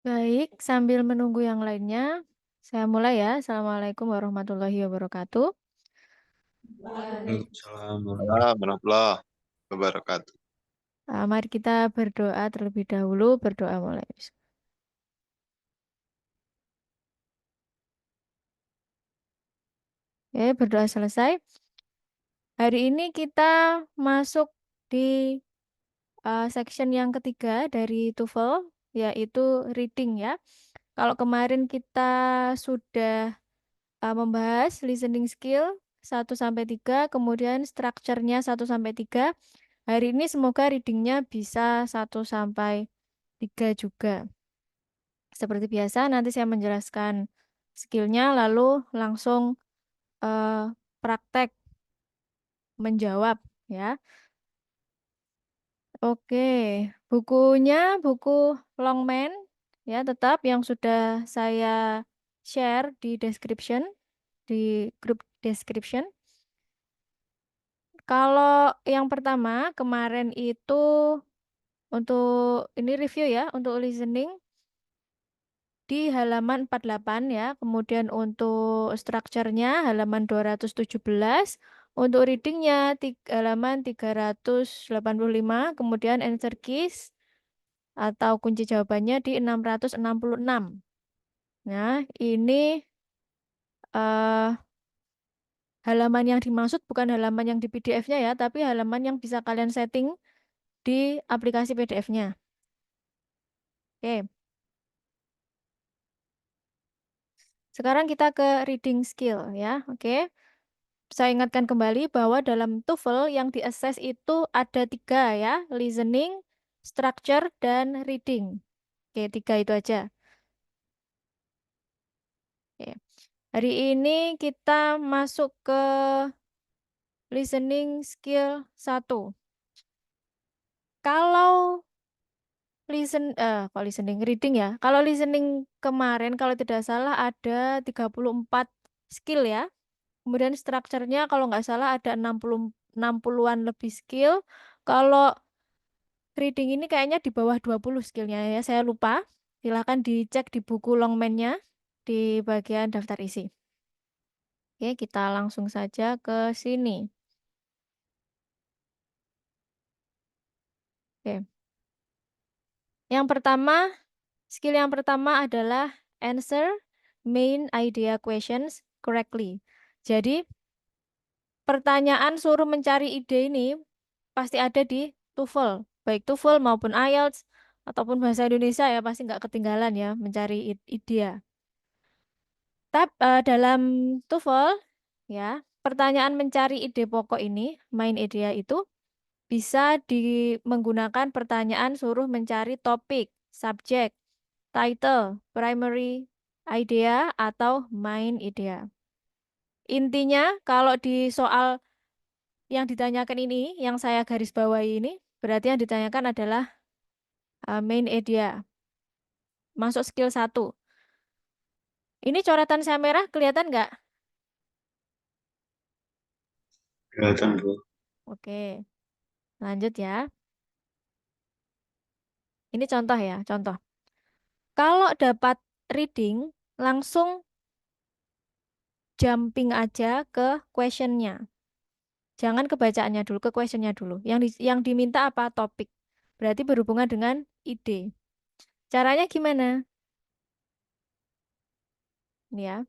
Baik, sambil menunggu yang lainnya, saya mulai ya. Assalamualaikum warahmatullahi wabarakatuh. Waalaikumsalam Warahmatullahi wabarakatuh. Mari kita berdoa terlebih dahulu. Berdoa mulai. Oke, berdoa selesai. Hari ini kita masuk di section yang ketiga dari TOEFL, yaitu reading ya. Kalau kemarin kita sudah membahas listening skill 1 sampai 3, kemudian structure-nya 1 sampai 3. Hari ini semoga readingnya bisa 1 sampai 3 juga. Seperti biasa, nanti saya menjelaskan skillnya, lalu langsung praktek menjawab ya. Oke, bukunya buku Longman ya, tetap yang sudah saya share di description, di grup description. Kalau yang pertama kemarin itu untuk ini review ya, untuk listening di halaman 48 ya. Kemudian untuk structure-nya halaman 217. Untuk reading-nya halaman 385. Kemudian answer keys atau kunci jawabannya di 666. Nah, ini eh, halaman yang dimaksud bukan halaman yang di PDF-nya ya, tapi halaman yang bisa kalian setting di aplikasi PDF-nya. Oke. Sekarang kita ke reading skill ya. Oke. Saya ingatkan kembali bahwa dalam TOEFL yang di-assess itu ada 3 ya, listening, structure, dan reading. Oke, 3 itu aja. Oke. Hari ini kita masuk ke listening skill 1. Kalau kalau listening reading ya. Kalau listening kemarin kalau tidak salah ada 34 skill ya. Kemudian structure-nya kalau nggak salah ada 60-an lebih skill. Kalau reading ini kayaknya di bawah 20 skillnya ya, saya lupa. Silahkan dicek di buku Longman-nya di bagian daftar isi. Oke, kita langsung saja ke sini. Oke. Skill yang pertama adalah answer main idea questions correctly. Jadi, pertanyaan suruh mencari ide ini pasti ada di TOEFL, baik TOEFL maupun IELTS ataupun bahasa Indonesia ya, pasti nggak ketinggalan ya mencari ide. Dalam TOEFL ya, pertanyaan mencari ide pokok ini, main idea itu bisa menggunakan pertanyaan suruh mencari topik, subjek, title, primary idea, atau main idea. Intinya, kalau di soal yang ditanyakan ini, yang saya garis bawahi ini, berarti yang ditanyakan adalah main idea. Masuk skill 1. Ini coretan saya merah, kelihatan nggak? kelihatan Bu. Oke, lanjut ya. Ini contoh ya, contoh. Kalau dapat reading, langsung jumping aja ke questionnya. Jangan ke bacaannya dulu, ke questionnya dulu. Yang diminta apa? Topik. Berarti berhubungan dengan ide. Caranya gimana? Ini ya.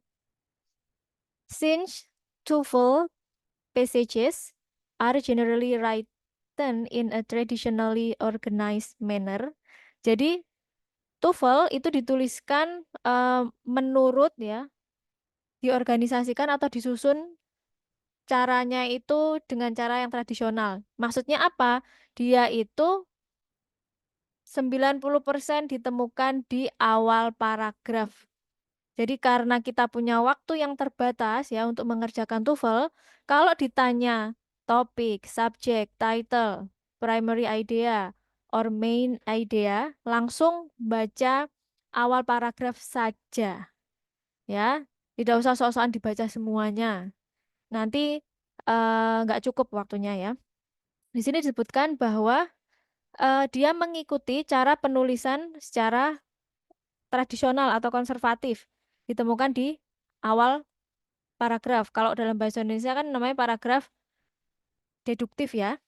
Since TOEFL passages are generally written in a traditionally organized manner. Jadi TOEFL itu dituliskan menurut ya, diorganisasikan atau disusun caranya itu dengan cara yang tradisional. Maksudnya apa? Dia itu 90% ditemukan di awal paragraf. Jadi karena kita punya waktu yang terbatas ya untuk mengerjakan TOEFL, kalau ditanya topik, subjek, title, primary idea, or main idea, langsung baca awal paragraf saja. Ya, tidak usah sok-sokan dibaca semuanya. Nanti nggak cukup waktunya ya. Di sini disebutkan bahwa dia mengikuti cara penulisan secara tradisional atau konservatif ditemukan di awal paragraf. Kalau dalam bahasa Indonesia kan namanya paragraf deduktif ya.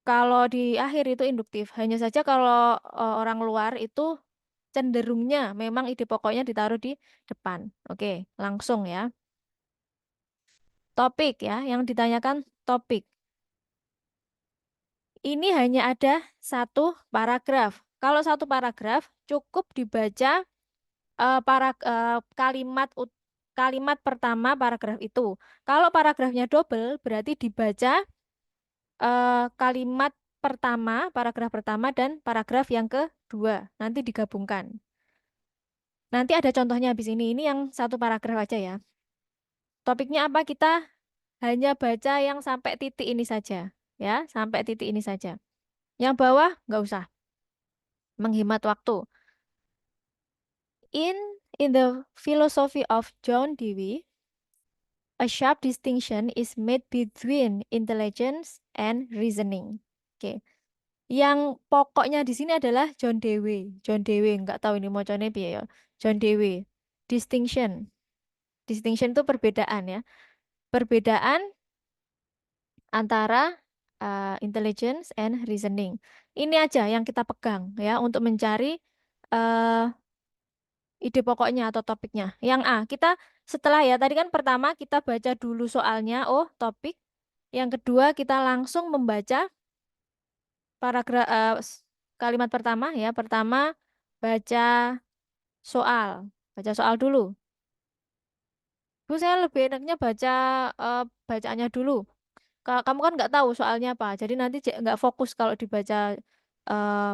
Kalau di akhir itu induktif. Hanya saja kalau orang luar itu cenderungnya memang ide pokoknya ditaruh di depan. Oke, langsung ya. Topik ya, yang ditanyakan topik. Ini hanya ada satu paragraf. Kalau satu paragraf cukup dibaca kalimat pertama paragraf itu. Kalau paragrafnya double berarti dibaca kalimat pertama, paragraf pertama dan paragraf yang kedua. Nanti digabungkan. Nanti ada contohnya habis ini. Ini yang satu paragraf aja ya. Topiknya apa? Kita hanya baca yang sampai titik ini saja. Ya, sampai titik ini saja. Yang bawah nggak usah. Menghemat waktu. In the philosophy of John Dewey, a sharp distinction is made between intelligence and reasoning. Oke. Yang pokoknya di sini adalah John Dewey. John Dewey, nggak tahu ini macamnya piye ya. John Dewey. Distinction. Distinction itu perbedaan ya. Perbedaan antara intelligence and reasoning. Ini aja yang kita pegang ya untuk mencari ide pokoknya atau topiknya. Yang A, kita setelah ya tadi kan pertama kita baca dulu soalnya, oh topik. Yang kedua kita langsung membaca kalimat pertama ya. Pertama baca soal. Baca soal dulu. Bu, saya lebih enaknya baca bacaannya dulu. Kamu kan nggak tahu soalnya apa, jadi nanti nggak fokus kalau dibaca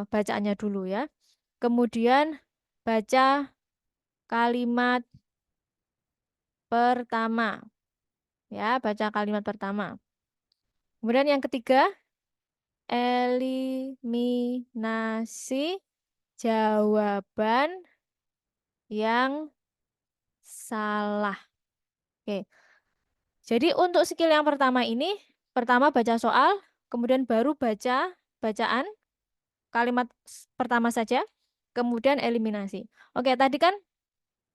bacaannya dulu ya. Kemudian baca kalimat pertama. Ya, baca kalimat pertama. Kemudian yang ketiga, eliminasi jawaban yang salah. Oke. Jadi untuk skill yang pertama ini, pertama baca soal, kemudian baru baca bacaan, kalimat pertama saja, kemudian eliminasi. Oke, tadi kan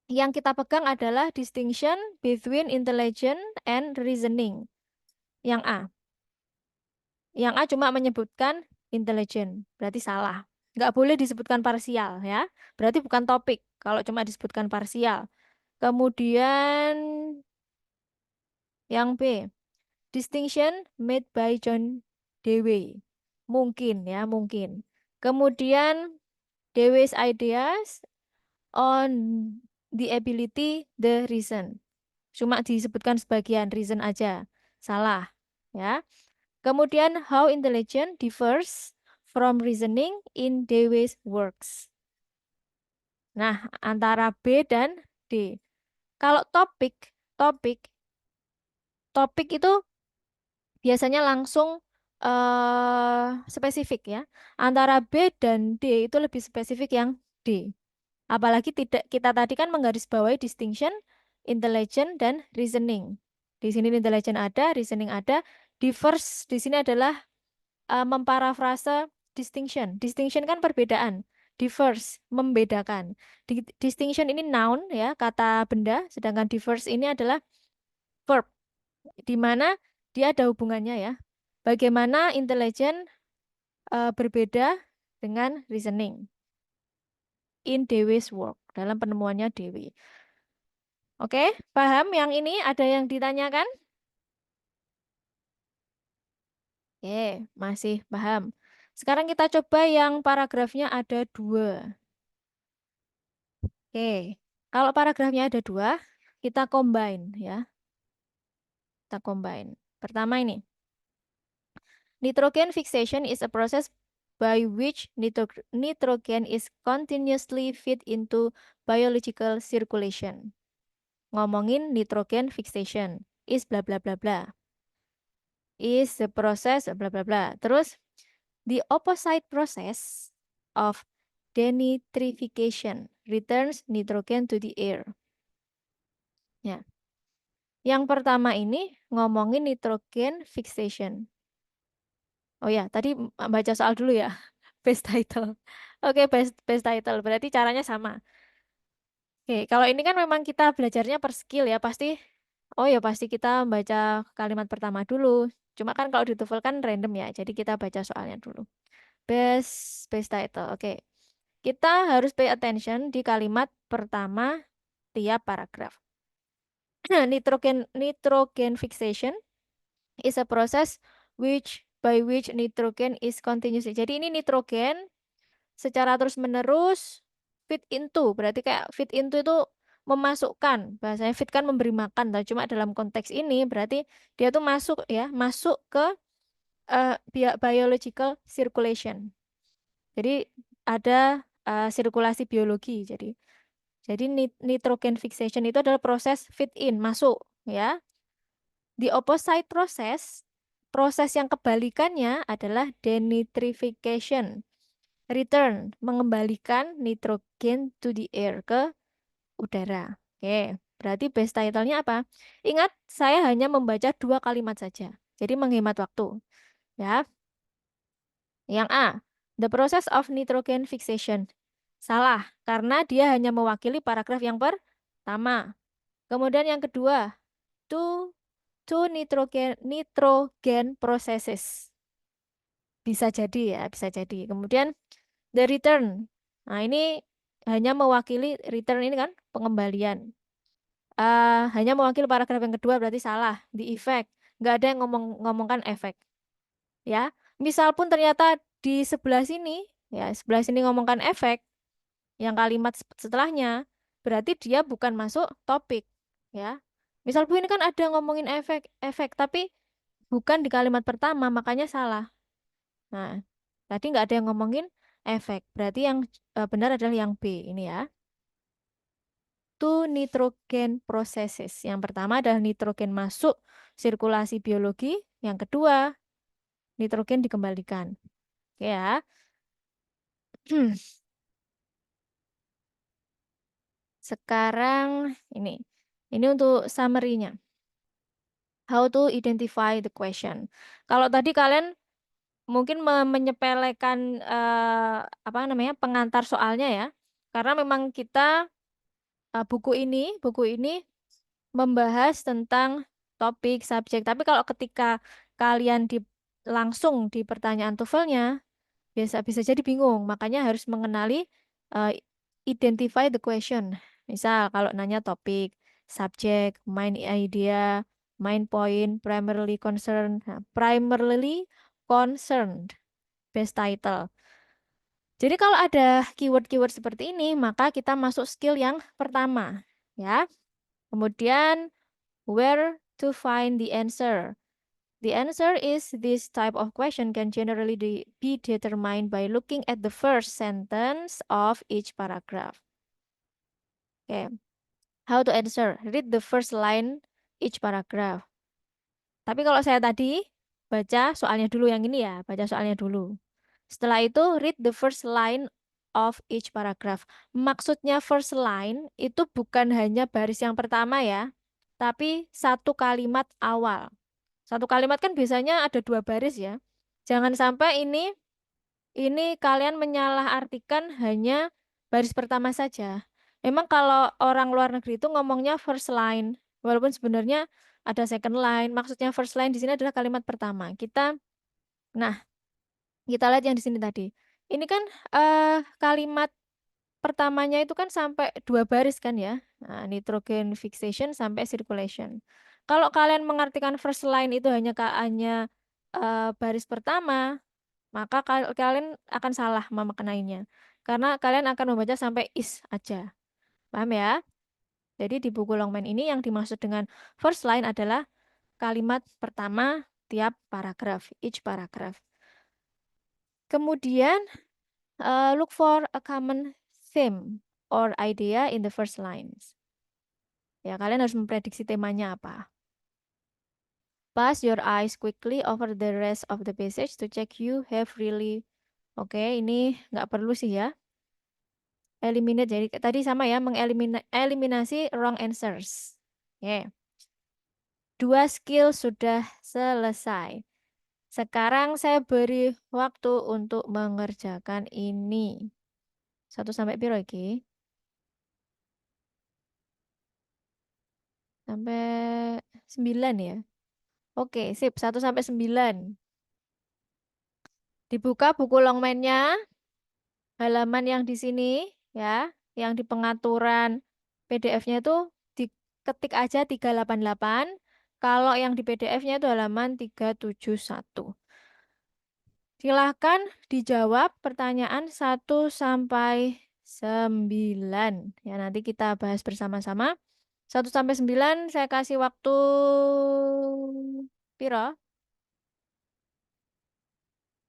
yang kita pegang adalah distinction between intelligence and reasoning. Yang A. Yang A cuma menyebutkan intelligent, berarti salah. Nggak boleh disebutkan parsial ya, berarti bukan topik kalau cuma disebutkan parsial. Kemudian yang B, distinction made by John Dewey. Mungkin ya, mungkin. Kemudian Dewey's ideas on the ability, the reason. Cuma disebutkan sebagian reason aja. Salah ya. Kemudian how intelligence differs from reasoning in Dewey's works. Nah, antara B dan D. Kalau topik itu biasanya langsung spesifik ya. Antara B dan D itu lebih spesifik yang D. Apalagi tidak kita tadi kan menggarisbawahi distinction, intelligent dan reasoning. Di sini intelligent ada, reasoning ada. Differs di sini adalah memparafrase distinction. Distinction kan perbedaan. Differs membedakan. Distinction ini noun ya, kata benda, sedangkan differs ini adalah verb, di mana dia ada hubungannya ya. Bagaimana intelligent berbeda dengan reasoning in Dewey's work, dalam penemuannya Dewey. Oke, paham yang ini? Ada yang ditanyakan? Oke, masih paham. Sekarang kita coba yang paragrafnya ada 2. Oke, kalau paragrafnya ada 2, kita combine ya. Kita combine. Pertama ini. Nitrogen fixation is a process by which nitrogen is continuously fed into biological circulation. Ngomongin nitrogen fixation is bla bla bla bla. Is the process bla bla bla. Terus the opposite process of denitrification returns nitrogen to the air. Ya. Yang pertama ini ngomongin nitrogen fixation. Oh ya, tadi baca soal dulu ya. Base title. Oke, base title. Berarti caranya sama. Oke, kalau ini kan memang kita belajarnya per skill ya, pasti pasti kita baca kalimat pertama dulu. Cuma kan kalau di TOEFL kan random ya, jadi kita baca soalnya dulu. Best title. Oke. Kita harus pay attention di kalimat pertama tiap paragraf. Nitrogen fixation is a process by which nitrogen is continuously. Jadi ini nitrogen secara terus-menerus fit into, berarti kayak fit into itu memasukkan, bahasanya fit kan memberi makan, cuma dalam konteks ini berarti dia tuh masuk ya, masuk ke biological circulation. Jadi ada sirkulasi biologi. Jadi nitrogen fixation itu adalah proses fit in, masuk ya. The opposite proses yang kebalikannya adalah denitrification. Return, mengembalikan nitrogen to the air, ke udara. Oke, berarti best title-nya apa? Ingat, saya hanya membaca 2 kalimat saja. Jadi menghemat waktu. Ya. Yang A, the process of nitrogen fixation. Salah, karena dia hanya mewakili paragraf yang pertama. Kemudian yang kedua, two nitrogen processes. Bisa jadi ya, bisa jadi. Kemudian the return. Nah, ini hanya mewakili return ini kan pengembalian. Hanya mewakili paragraf yang kedua berarti salah. The effect. Nggak ada yang ngomongkan efek. Ya. Misal pun ternyata di sebelah sini, ya sebelah sini ngomongkan efek, yang kalimat setelahnya, berarti dia bukan masuk topik. Ya. Misal pun ini kan ada ngomongin efek, tapi bukan di kalimat pertama, makanya salah. Nah, tadi nggak ada yang ngomongin efek. Berarti yang benar adalah yang B ini ya. Two nitrogen processes. Yang pertama adalah nitrogen masuk sirkulasi biologi. Yang kedua, nitrogen dikembalikan. Oke ya. Sekarang ini. Ini untuk summary-nya. How to identify the question. Kalau tadi kalian mungkin menyepelekan pengantar soalnya ya. Karena memang kita buku ini membahas tentang topik, subjek. Tapi kalau ketika kalian langsung di pertanyaan TOEFL-nya, bisa jadi bingung. Makanya harus mengenali identify the question. Misal kalau nanya topik, subjek, main idea, main point, primarily concerned, best title. Jadi kalau ada keyword-keyword seperti ini, maka kita masuk skill yang pertama, ya. Kemudian where to find the answer. The answer is this type of question can generally be determined by looking at the first sentence of each paragraph. Okay. How to answer? Read the first line each paragraph. Tapi kalau saya tadi baca soalnya dulu yang ini ya, baca soalnya dulu. Setelah itu read the first line of each paragraph. Maksudnya first line itu bukan hanya baris yang pertama ya, tapi satu kalimat awal. Satu kalimat kan biasanya ada 2 baris ya. Jangan sampai ini kalian menyalahartikan hanya baris pertama saja. Memang kalau orang luar negeri itu ngomongnya first line, walaupun sebenarnya ada second line. Maksudnya first line di sini adalah kalimat pertama. Kita lihat yang di sini tadi. Ini kan kalimat pertamanya itu kan sampai 2 baris kan ya. Nah, nitrogen fixation sampai circulation. Kalau kalian mengartikan first line itu hanya baris pertama, maka kalian akan salah memaknainya. Karena kalian akan membaca sampai is aja. Paham ya? Jadi di buku Longman ini yang dimaksud dengan first line adalah kalimat pertama tiap paragraf, each paragraph. Kemudian look for a common theme or idea in the first lines. Ya, kalian harus memprediksi temanya apa. Pass your eyes quickly over the rest of the passage to check you have really. Oke, ini nggak perlu sih ya. Eliminate, jadi tadi sama ya, eliminasi wrong answers. Oke. 2 skill sudah selesai. Sekarang saya beri waktu untuk mengerjakan ini. 1 sampai piro iki? Sampai 9 ya. Oke, sip. 1 sampai 9. Dibuka buku longman-nya, halaman yang di sini ya, yang di pengaturan PDF-nya itu diketik aja 388. Kalau yang di PDF-nya itu halaman 371. Silahkan dijawab pertanyaan 1 sampai 9. Ya, nanti kita bahas bersama-sama. 1 sampai 9 saya kasih waktu piro?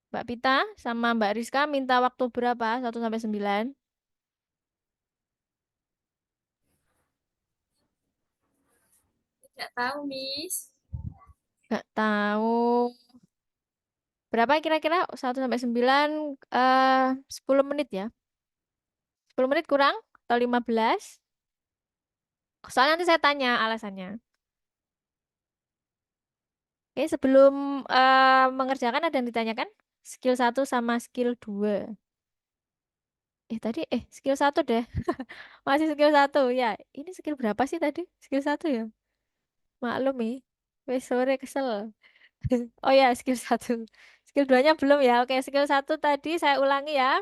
Mbak Pita sama Mbak Rizka minta waktu berapa? 1 sampai 9? Tidak tahu, Miss. Nggak tahu. Berapa kira-kira? 1 sampai 9, 10 menit ya. 10 menit kurang atau 15? Soalnya nanti saya tanya alasannya. Oke, sebelum mengerjakan ada yang ditanyakan? Skill 1 sama skill 2. Tadi skill 1 deh. Masih skill 1 ya. Ini skill berapa sih tadi? Skill 1 ya. Maklum nih. Wes sore kesel. Oh ya, skill 1. Skill 2-nya belum ya. Oke, skill 1 tadi saya ulangi ya.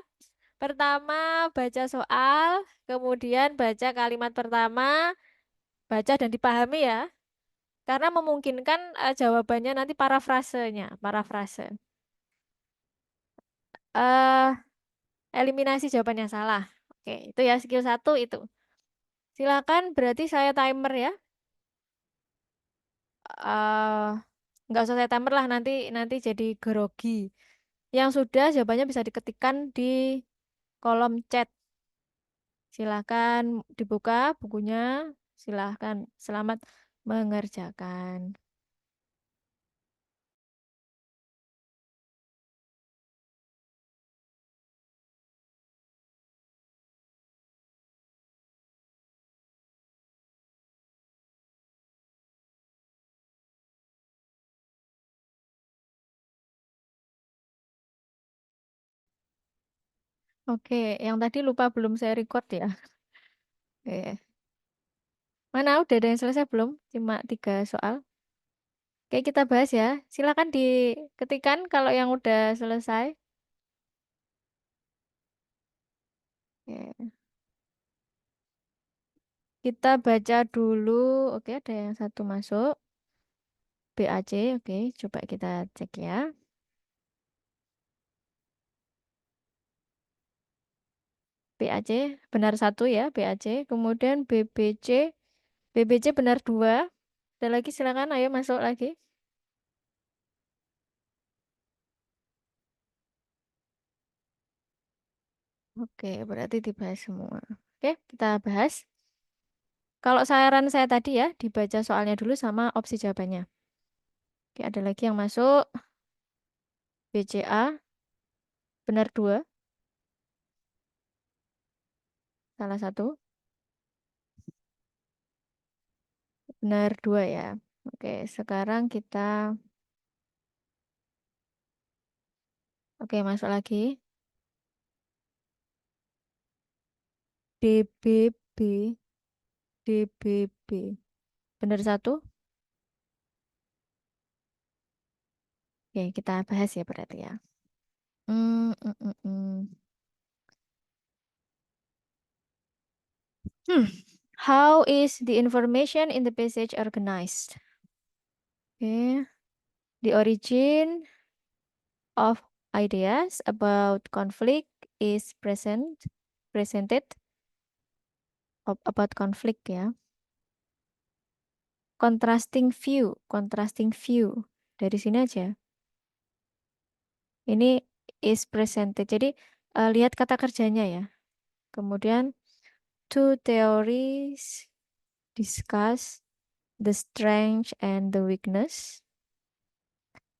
Pertama, baca soal, kemudian baca kalimat pertama, baca dan dipahami ya. Karena memungkinkan jawabannya nanti parafrasenya, parafrase. Eh, eliminasi jawaban yang salah. Oke, itu ya skill 1 itu. Silakan, berarti saya timer ya. eh nggak usah saya timer lah, nanti nanti jadi grogi. Yang sudah jawabannya bisa diketikkan di kolom chat. Silahkan dibuka bukunya. Silahkan, selamat mengerjakan. Oke, yang tadi lupa belum saya record ya. Oke. Mana udah ada yang selesai belum? Cuma 3 soal. Oke, kita bahas ya. Silakan diketikkan kalau yang udah selesai. Oke. Kita baca dulu. Oke, ada yang satu masuk. BAC, oke. Coba kita cek ya. BAC, benar 1 ya, BAC. Kemudian BBC, BBC benar 2. Ada lagi silakan, ayo masuk lagi. Oke, berarti dibahas semua. Oke, kita bahas. Kalau saran saya tadi ya, dibaca soalnya dulu sama opsi jawabannya. Oke, ada lagi yang masuk. BCA, benar 2. Salah satu. Benar 2 ya. Oke, sekarang kita... Oke, masuk lagi. DBB, DBB. Benar 1. Oke, kita bahas ya berarti ya. Hmm, hmm, hmm, hmm. How is the information in the passage organized? Okay. The origin of ideas about conflict is presented about conflict ya. Contrasting view. Dari sini aja. Ini is presented. Jadi lihat kata kerjanya ya. Kemudian two theories discuss the strength and the weakness.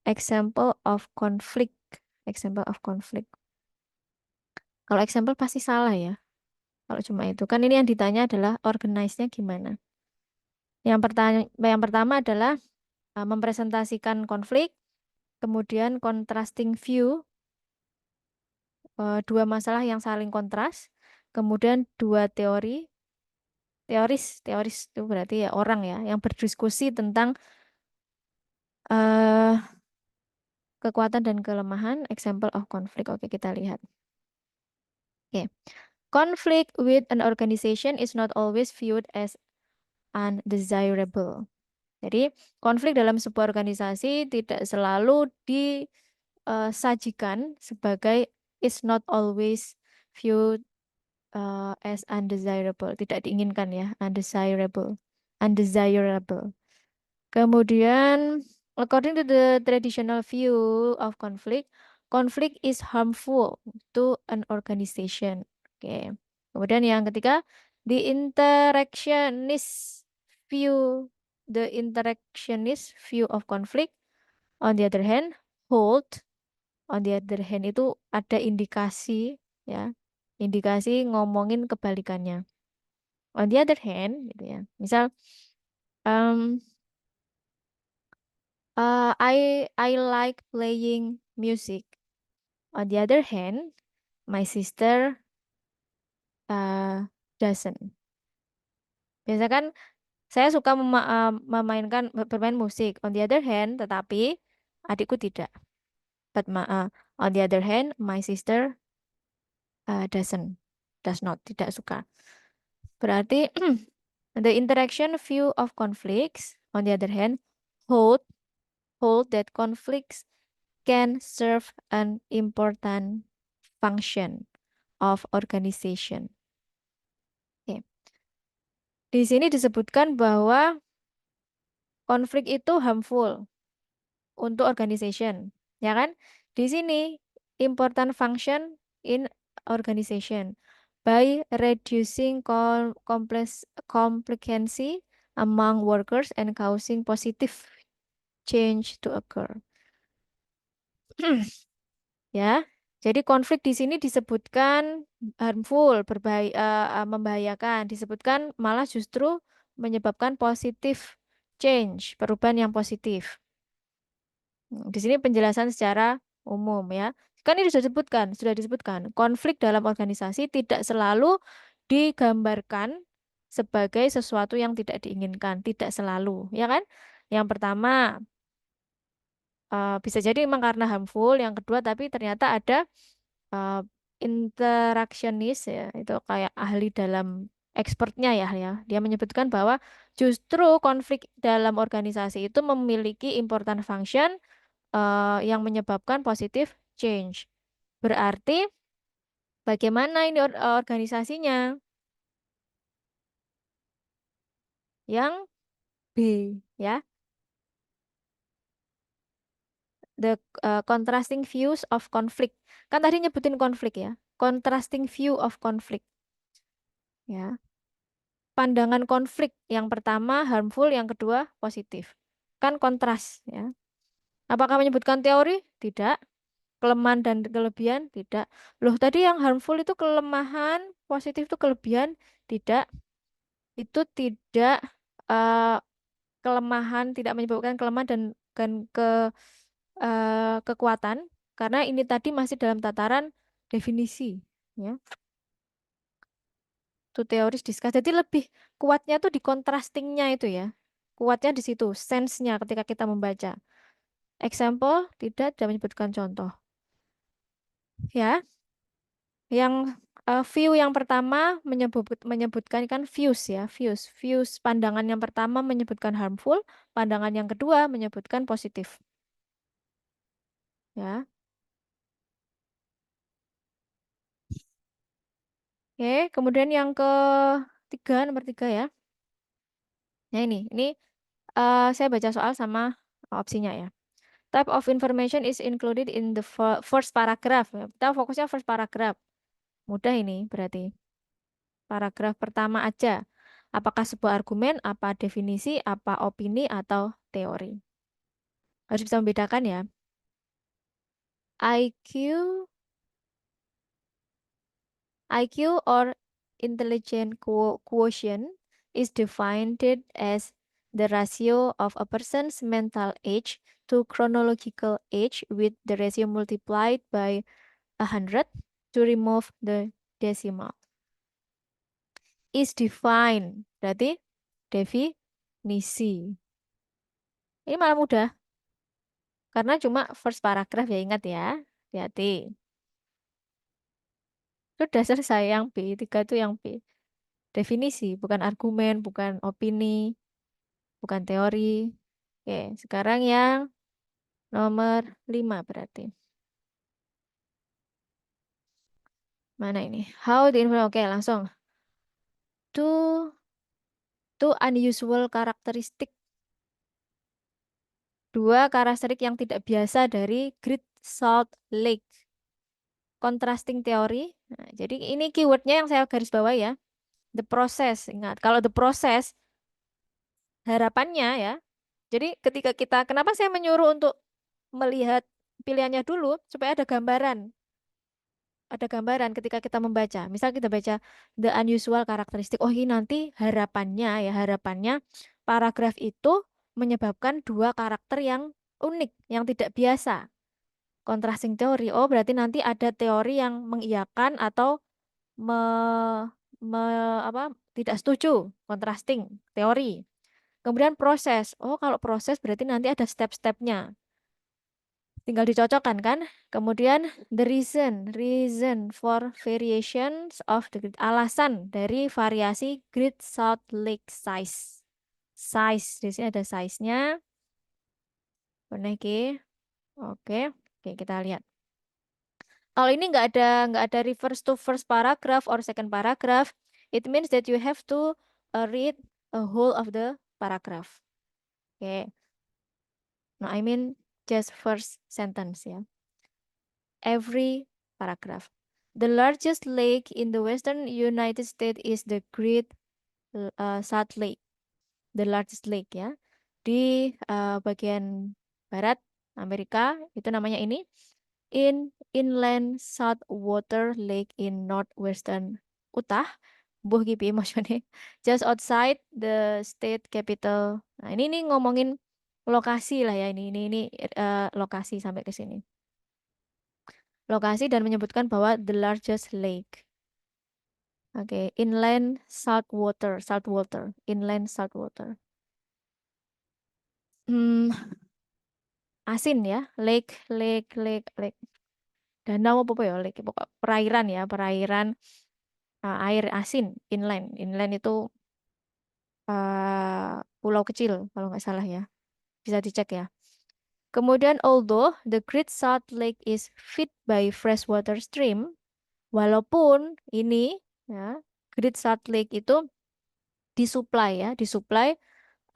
Example of conflict. Kalau example pasti salah ya. Kalau cuma itu. Kan ini yang ditanya adalah organize-nya gimana. Yang pertama adalah mempresentasikan konflik. Kemudian contrasting view. Dua masalah yang saling kontras. Kemudian dua teori. Teoris itu berarti ya orang ya yang berdiskusi tentang kekuatan dan kelemahan. Example of conflict. Oke, kita lihat. Oke. Conflict with an organization is not always viewed as undesirable. Jadi, konflik dalam sebuah organisasi tidak selalu disajikan sebagai is not always viewed as undesirable, tidak diinginkan ya, undesirable. Kemudian, according to the traditional view of conflict, conflict is harmful to an organization. Oke. Kemudian yang ketiga, the interactionist view of conflict, on the other hand, on the other hand itu ada indikasi ya, indikasi ngomongin kebalikannya. On the other hand, gitu ya. Misal, I like playing music. On the other hand, my sister doesn't. Biasanya kan saya suka bermain musik. On the other hand, tetapi adikku tidak. But on the other hand, my sister does not, tidak suka. Berarti the interaction view of conflicts, on the other hand, hold that conflicts can serve an important function of organization. Oke. Di sini disebutkan bahwa konflik itu harmful untuk organization, ya kan? Di sini important function in organization by reducing complicancy among workers and causing positive change to occur. Ya, jadi konflik di sini disebutkan harmful, membahayakan, disebutkan malah justru menyebabkan positive change, perubahan yang positif. Di sini penjelasan secara umum ya. Kan ini sudah disebutkan, konflik dalam organisasi tidak selalu digambarkan sebagai sesuatu yang tidak diinginkan, tidak selalu, ya kan? Yang pertama, bisa jadi memang karena harmful, yang kedua tapi ternyata ada interaksionis ya, itu kayak ahli dalam expertnya ya. Dia menyebutkan bahwa justru konflik dalam organisasi itu memiliki important function yang menyebabkan positive change. Berarti bagaimana ini organisasinya? Yang B ya. The contrasting views of conflict. Kan tadi nyebutin konflik ya. Contrasting view of conflict. Ya. Pandangan konflik yang pertama harmful, yang kedua positif. Kan kontras ya. Apakah menyebutkan teori? Tidak. Kelemahan dan kelebihan? Tidak. Loh, tadi yang harmful itu kelemahan, positif itu kelebihan? Tidak. Itu tidak kelemahan, tidak menyebabkan kelemahan dan kekuatan, karena ini tadi masih dalam tataran definisi ya. Itu teoris discuss. Jadi lebih kuatnya tuh di contrastingnya itu ya. Kuatnya di situ, sense-nya ketika kita membaca. Example tidak menyebutkan contoh. Ya. Yang view yang pertama menyebutkan kan views ya, views pandangan yang pertama menyebutkan harmful, pandangan yang kedua menyebutkan positif. Ya. Oke, kemudian yang ketiga, nomor 3 ya. Nah ini saya baca soal sama opsinya ya. Type of information is included in the first paragraph. Kita fokusnya first paragraph. Mudah ini berarti. Paragraf pertama aja. Apakah sebuah argumen, apa definisi, apa opini, atau teori. Harus bisa membedakan ya. IQ or intelligent quotient is defined as the ratio of a person's mental age to chronological age with the ratio multiplied by 100 to remove the decimal. Is defined Berarti definisi. Ini malah mudah. Karena cuma first paragraph ya, ingat ya. Hati-hati. Sudah selesai yang B. 3 itu yang B. Definisi, bukan argumen, bukan opini, bukan teori. Oke, sekarang yang nomor 5 berarti. Mana ini? How the information. Oke, langsung. Two unusual karakteristik. Dua karakteristik yang tidak biasa dari Great Salt Lake. Contrasting teori. Nah, jadi ini keywordnya yang saya garis bawah ya. The process. Ingat, kalau the process, harapannya ya. Jadi ketika kita, kenapa saya menyuruh untuk melihat pilihannya dulu, supaya ada gambaran. Ada gambaran ketika kita membaca. Misal kita baca the unusual karakteristik. Oh, ini nanti harapannya ya, harapannya paragraf itu menyebabkan dua karakter yang unik, yang tidak biasa. Contrasting teori. Oh, berarti nanti ada teori yang mengiyakan atau me, tidak setuju. Contrasting teori. Kemudian proses. Oh, kalau proses berarti nanti ada step-stepnya. Tinggal dicocokkan kan. Kemudian the reason for variations of the grid. Alasan dari variasi Great Salt Lake size. Size, di sini ada size-nya. Benar ki? Oke, kita lihat. Kalau ini nggak ada reverse to first paragraph or second paragraph, it means that you have to read a whole of the paragraph. Oke. No, I mean just first sentence ya. Every paragraph. The largest lake in the western United States is the Great Salt Lake. The largest lake ya. Di bagian barat Amerika itu namanya ini. Inland Saltwater Lake in northwestern Utah. Buh gibi maksudnya. Just outside the state capital. Nah, ini ngomongin lokasi lah ya ini lokasi sampai ke sini. Lokasi dan menyebutkan bahwa the largest lake. Oke, inland saltwater, inland saltwater. Asin ya, lake. Danau apa ya, lake, pokok perairan ya, perairan air asin, inland. Inland itu pulau kecil kalau nggak salah ya. Bisa dicek ya. Kemudian although the Great Salt Lake is fed by freshwater stream, walaupun ini ya, Great Salt Lake itu disuplai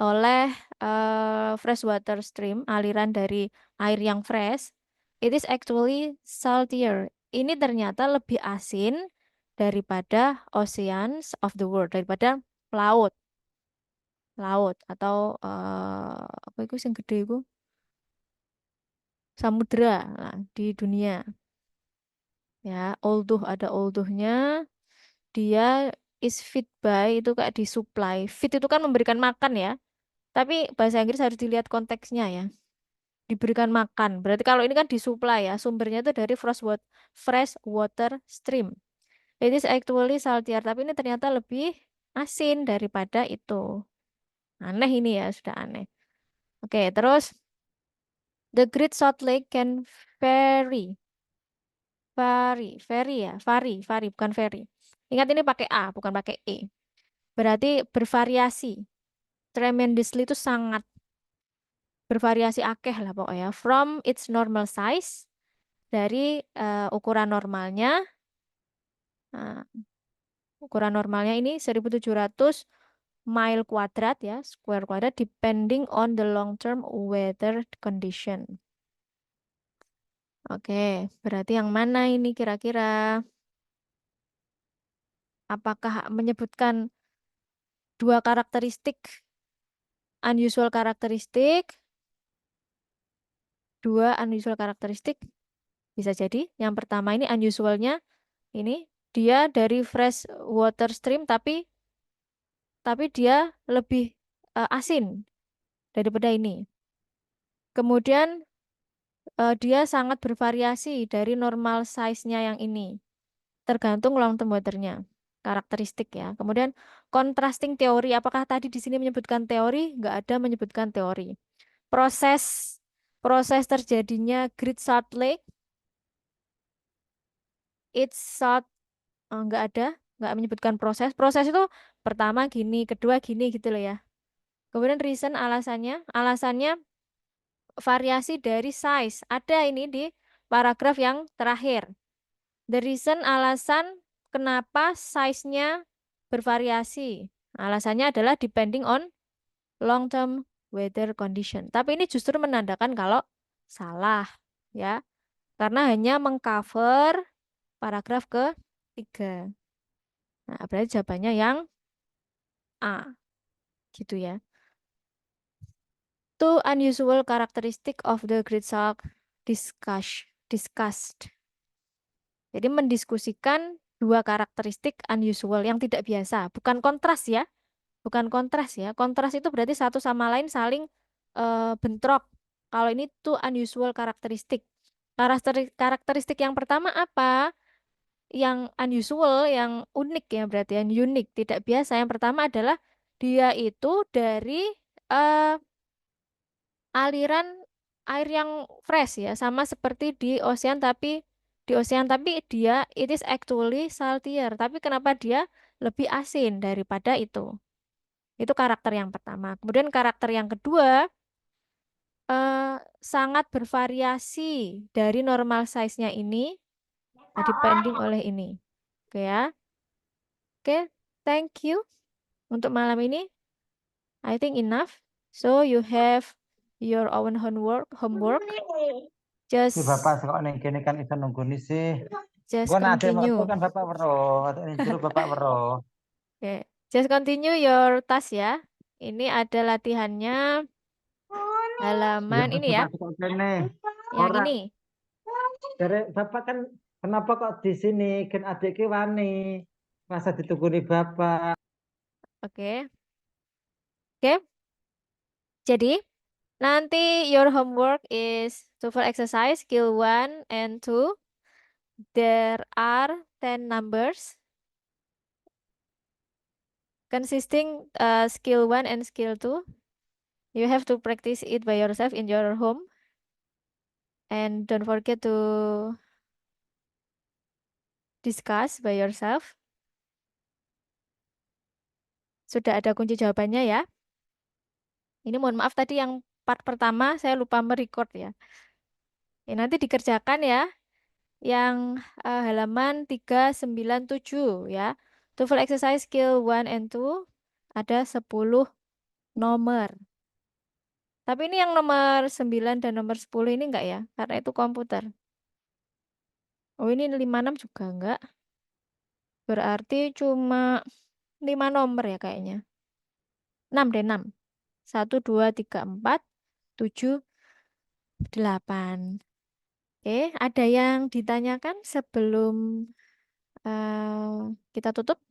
oleh freshwater stream, aliran dari air yang fresh, it is actually saltier. Ini ternyata lebih asin daripada oceans of the world, daripada laut atau apa itu yang gede itu, samudra di dunia. Ya, ada olduhnya, dia is feed by itu kayak disuplai. Feed itu kan memberikan makan ya. Tapi bahasa Inggris harus dilihat konteksnya ya. Diberikan makan. Berarti kalau ini kan disuplai ya, sumbernya itu dari fresh water stream. It is actually saltier, tapi ini ternyata lebih asin daripada itu. Aneh ini ya, sudah aneh. Oke, terus the Great Salt Lake can vary bukan vary. Ingat ini pakai A, bukan pakai E. Berarti bervariasi. Tremendously itu sangat bervariasi akeh lah pokoknya. From its normal size, dari ukuran normalnya. Nah, ukuran normalnya ini 1.700 mile kuadrat ya, square kuadrat, depending on the long term weather condition. Oke, berarti yang mana ini kira-kira? Apakah menyebutkan dua karakteristik, unusual karakteristik? Dua unusual karakteristik bisa jadi. Yang pertama ini unusualnya ini dia dari fresh water stream tapi dia lebih asin daripada ini. Kemudian dia sangat bervariasi dari normal size-nya yang ini. Tergantung long term weather-nya. karakteristik ya. Kemudian contrasting teori, apakah tadi di sini menyebutkan teori? Nggak ada menyebutkan teori. Proses terjadinya Great Salt Lake, nggak ada, nggak menyebutkan proses. Proses itu pertama gini, kedua gini gitu loh ya. Kemudian reason alasannya variasi dari size. Ada ini di paragraf yang terakhir. The reason alasan kenapa size-nya bervariasi. Alasannya adalah depending on long-term weather condition. Tapi ini justru menandakan kalau salah ya. Karena hanya mengcover paragraf ke-3. Nah, berarti jawabannya yang A. Gitu ya. Two unusual characteristic of the Great Salt discussed. Jadi mendiskusikan dua karakteristik unusual yang tidak biasa, bukan kontras ya. Bukan kontras ya. Kontras itu berarti satu sama lain saling bentrok. Kalau ini tuh unusual karakteristik. Karakteristik yang pertama apa? Yang unusual, yang unik ya berarti yang unik, tidak biasa. Yang pertama adalah dia itu dari aliran air yang fresh ya, sama seperti di ocean tapi dia it is actually saltier. Tapi kenapa dia lebih asin daripada itu? Itu karakter yang pertama. Kemudian karakter yang kedua sangat bervariasi dari normal size-nya ini depending oleh ini. Oke ya. Oke, thank you untuk malam ini. I think enough. So you have your own homework. Si bapak kok ning kene kan iso nungguni sih. Just Gua nanti continue. waktu kan bapak weruh, atau ning jero bapak weruh. Oke, just continue your task ya. Ini ada latihannya halaman ini ya, Bapak kok kene. yang Ora, ini. dari bapak kan kenapa kok di sini? Kan adiknya wani. Masa ditungguni bapak. Oke. Oke. Jadi nanti your homework is TOEFL exercise skill 1 and 2. There are 10 numbers consisting skill 1 and skill 2. You have to practice it by yourself in your home. And don't forget to discuss by yourself. Sudah ada kunci jawabannya ya. Ini mohon maaf tadi yang part pertama saya lupa merecord ya. Nanti dikerjakan ya. Yang halaman 397 ya. TOEFL exercise skill 1 and 2 ada 10 nomor. Tapi ini yang nomor 9 dan nomor 10 ini enggak ya? Karena itu komputer. Oh, ini 56 juga enggak. Berarti cuma 5 nomor ya kayaknya. 6 deh, 6. 1, 2, 3, 4, 7, 8. Oke, ada yang ditanyakan sebelum kita tutup?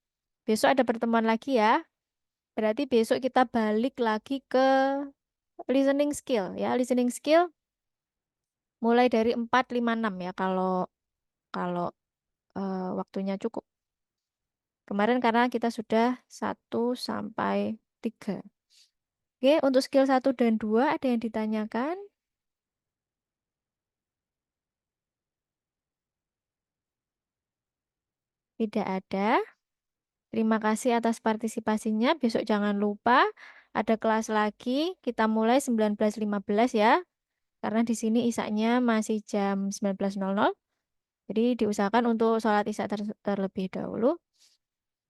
Besok ada pertemuan lagi ya. Berarti besok kita balik lagi ke listening skill ya. Listening skill mulai dari 4, 5, 6 ya kalau waktunya cukup. Kemarin karena kita sudah 1 sampai 3. Oke, untuk skill 1 dan 2 ada yang ditanyakan? Tidak ada. Terima kasih atas partisipasinya. Besok jangan lupa ada kelas lagi. Kita mulai 19.15 ya. Karena di sini isaknya masih jam 19.00. Jadi diusahakan untuk sholat isya terlebih dahulu.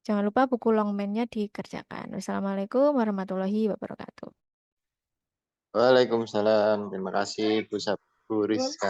Jangan lupa buku longman-nya dikerjakan. Wassalamualaikum warahmatullahi wabarakatuh. Waalaikumsalam. Terima kasih Bu Rizka.